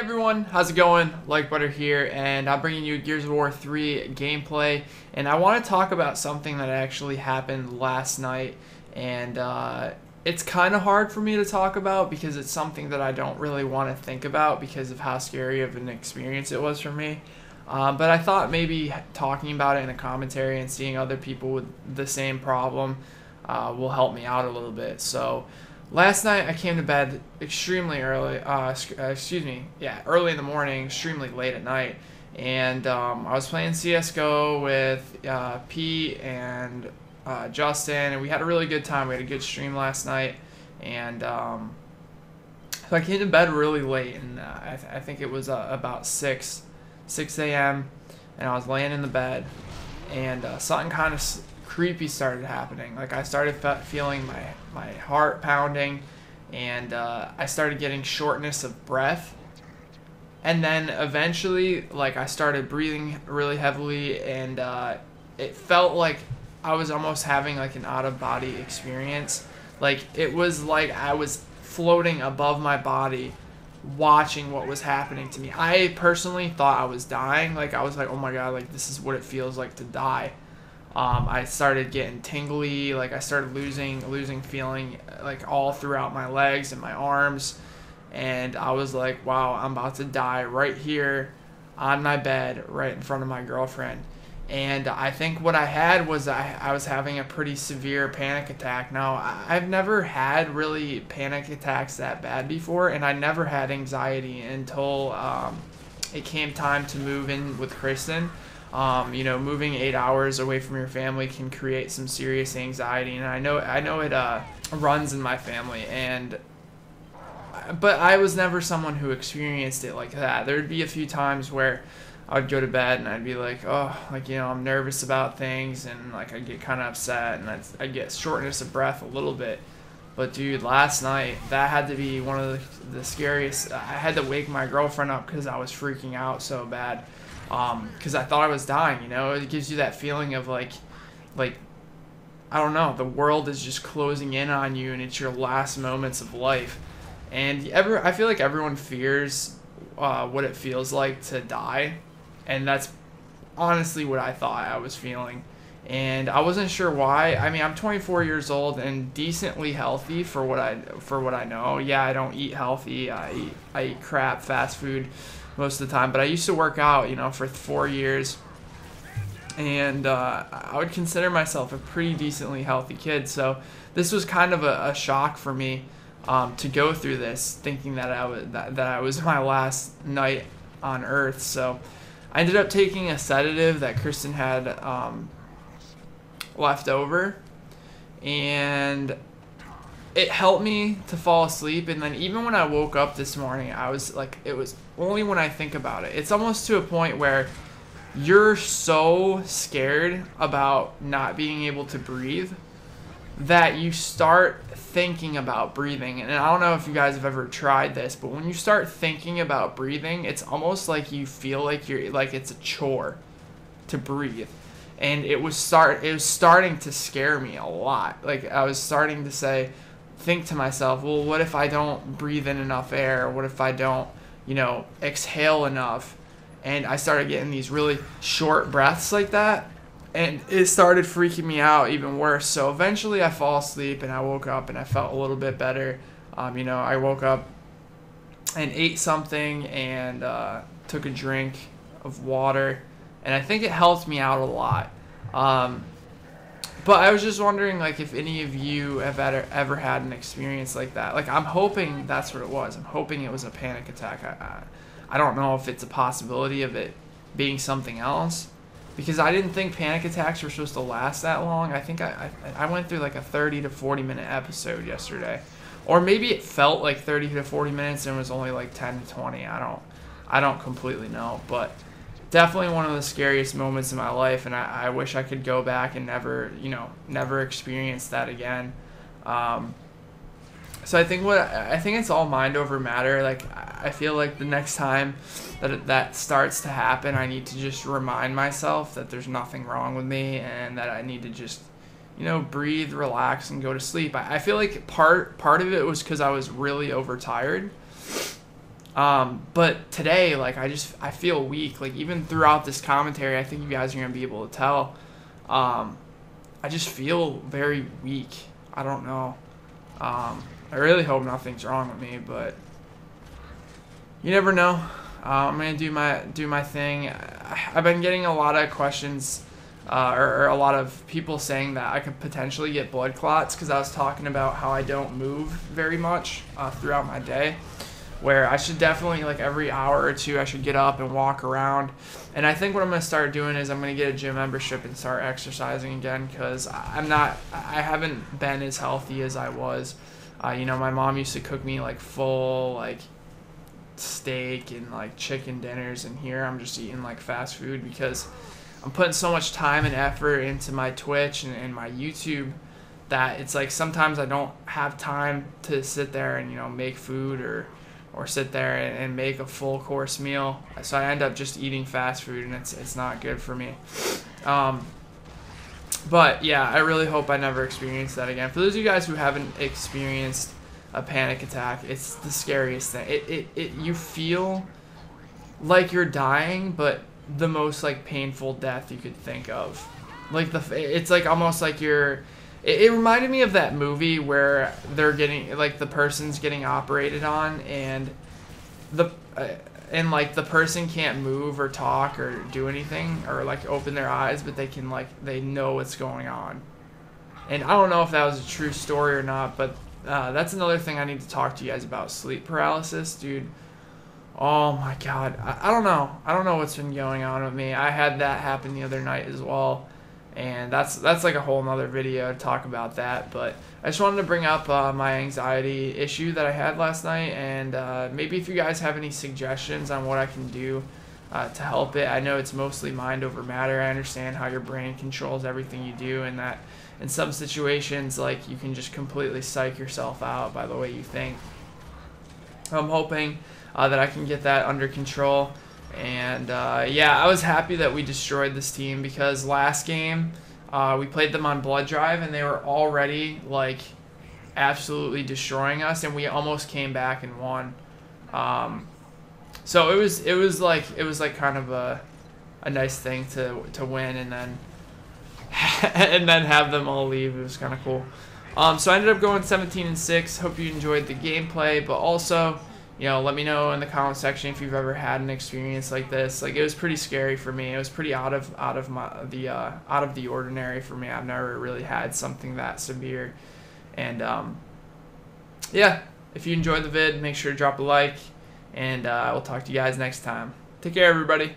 everyone, how's it going? Like Butter here, and I'm bringing you Gears of War 3 gameplay, and I want to talk about something that actually happened last night, and it's kind of hard for me to talk about because it's something that I don't really want to think about because of how scary of an experience it was for me. But I thought maybe talking about it in a commentary and seeing other people with the same problem will help me out a little bit. So last night I came to bed extremely early, early in the morning, extremely late at night, and I was playing CSGO with Pete and Justin, and we had a really good time. We had a good stream last night, and so I came to bed really late, and I think it was about 6 a.m., and I was laying in the bed, and something kind of creepy started happening. Like, I started feeling my heart pounding, and I started getting shortness of breath, and then eventually, like, I started breathing really heavily, and it felt like I was almost having like an out-of-body experience. Like, it was like I was floating above my body watching what was happening to me. I personally thought I was dying. Like, I was like, oh my god, like, this is what it feels like to die. I started getting tingly, like I started losing feeling like all throughout my legs and my arms, and I was like, wow, I'm about to die right here on my bed right in front of my girlfriend. And I think what I had was I was having a pretty severe panic attack. Now, I've never had really panic attacks that bad before, and I never had anxiety until it came time to move in with Kristen. You know, moving 8 hours away from your family can create some serious anxiety, and I know it runs in my family, but I was never someone who experienced it like that. There'd be a few times where I would go to bed and I'd be like, oh, like, you know, I'm nervous about things, and like I'd get kind of upset, and I'd get shortness of breath a little bit. But dude, last night, that had to be one of the scariest. I had to wake my girlfriend up because I was freaking out so bad. Because I thought I was dying, you know. It gives you that feeling of like, I don't know, the world is just closing in on you, and it's your last moments of life. And I feel like everyone fears what it feels like to die, and that's honestly what I thought I was feeling. And I wasn't sure why. I mean, I'm 24 years old and decently healthy for what I know. Yeah, I don't eat healthy. I eat crap, fast food most of the time, but I used to work out, you know, for 4 years, and I would consider myself a pretty decently healthy kid. So this was kind of a shock for me to go through this, thinking that I was my last night on Earth. So I ended up taking a sedative that Kristen had left over, and it helped me to fall asleep. And then even when I woke up this morning, I was like, it was only when I think about it, it's almost to a point where you're so scared about not being able to breathe that you start thinking about breathing. And I don't know if you guys have ever tried this, but when you start thinking about breathing, it's almost like you feel like it's a chore to breathe. And it was starting to scare me a lot. Like, I was starting to think to myself, well, what if I don't breathe in enough air? What if I don't, you know, exhale enough? And I started getting these really short breaths like that, and it started freaking me out even worse. So eventually I fall asleep, and I woke up and I felt a little bit better. You know, I woke up and ate something and took a drink of water, and I think it helped me out a lot. But I was just wondering, like, if any of you have ever had an experience like that. Like, I'm hoping that's what it was. I'm hoping it was a panic attack. I don't know if it's a possibility of it being something else, because I didn't think panic attacks were supposed to last that long. I think I went through like a 30 to 40 minute episode yesterday, or maybe it felt like 30 to 40 minutes and it was only like 10 to 20. I don't completely know, but definitely one of the scariest moments in my life, and I wish I could go back and never experience that again. So I think it's all mind over matter. Like, I feel like the next time that starts to happen, I need to just remind myself that there's nothing wrong with me, and that I need to just, you know, breathe, relax, and go to sleep. I feel like part of it was because I was really overtired. But today, like, I feel weak. Like, even throughout this commentary, I think you guys are gonna be able to tell. I just feel very weak. I don't know. I really hope nothing's wrong with me, but you never know. I'm gonna do my thing. I've been getting a lot of questions, or a lot of people saying that I could potentially get blood clots because I was talking about how I don't move very much throughout my day. Where I should definitely, like, every hour or two, I should get up and walk around. And I think what I'm going to start doing is I'm going to get a gym membership and start exercising again, because I haven't been as healthy as I was. You know, my mom used to cook me, like, full, like, steak and, like, chicken dinners, and here I'm just eating, like, fast food because I'm putting so much time and effort into my Twitch and my YouTube that it's like sometimes I don't have time to sit there and, you know, make food or sit there and make a full course meal. So I end up just eating fast food, and it's not good for me. But yeah, I really hope I never experience that again. For those of you guys who haven't experienced a panic attack, it's the scariest thing. You feel like you're dying, but the most, like, painful death you could think of. Like, it's like almost like you're. It reminded me of that movie where they're getting, like, the person's getting operated on, and like, the person can't move or talk or do anything or, like, open their eyes, but they can, like, they know what's going on. And I don't know if that was a true story or not, but that's another thing I need to talk to you guys about. Sleep paralysis, dude. Oh my God, I don't know. I don't know what's been going on with me. I had that happen the other night as well. And that's like a whole nother video to talk about that. But I just wanted to bring up my anxiety issue that I had last night, and maybe if you guys have any suggestions on what I can do to help it. I know it's mostly mind over matter. I understand how your brain controls everything you do, and that in some situations, like, you can just completely psych yourself out by the way you think. I'm hoping that I can get that under control. And yeah, I was happy that we destroyed this team, because last game we played them on Blood Drive and they were already, like, absolutely destroying us, and we almost came back and won. So it was like kind of a nice thing to win and then and then have them all leave. It was kind of cool. So I ended up going 17-6. Hope you enjoyed the gameplay, but also, you know, let me know in the comment section if you've ever had an experience like this. Like, it was pretty scary for me. It was pretty out of the ordinary for me. I've never really had something that severe. And yeah, if you enjoyed the vid, make sure to drop a like, and we'll talk to you guys next time. Take care, everybody.